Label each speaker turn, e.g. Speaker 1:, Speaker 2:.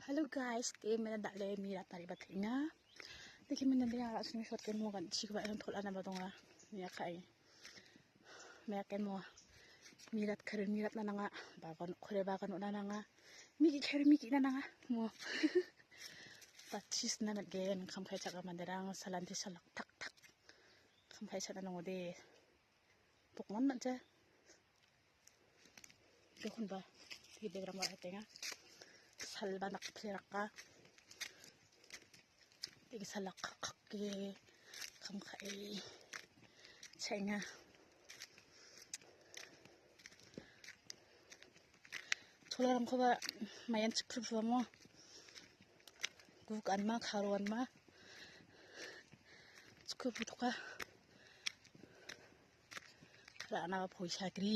Speaker 1: Hello guys, di mana dak le mi rat tari batlinga. Diki mana dia rak sini shot ken mo kan si ba an thola na ba donga. Ya kai. Me ken mo. Mi rat kharin mi rat na nga ba kan khore ba kan na nga. Mi ki kher mi ki na nga mo. Patis na gen kham khai chaka manderang salanti salak tak tak. Kham khai sa na ngode. Pokmon man ja. Dokun ba. Di degram wa tenga. Salba nakapiraka igi salak kakki kam kai chenga cholam khoba mayan chipru mo guk anma kharo anma chku putuka rana phoisa gri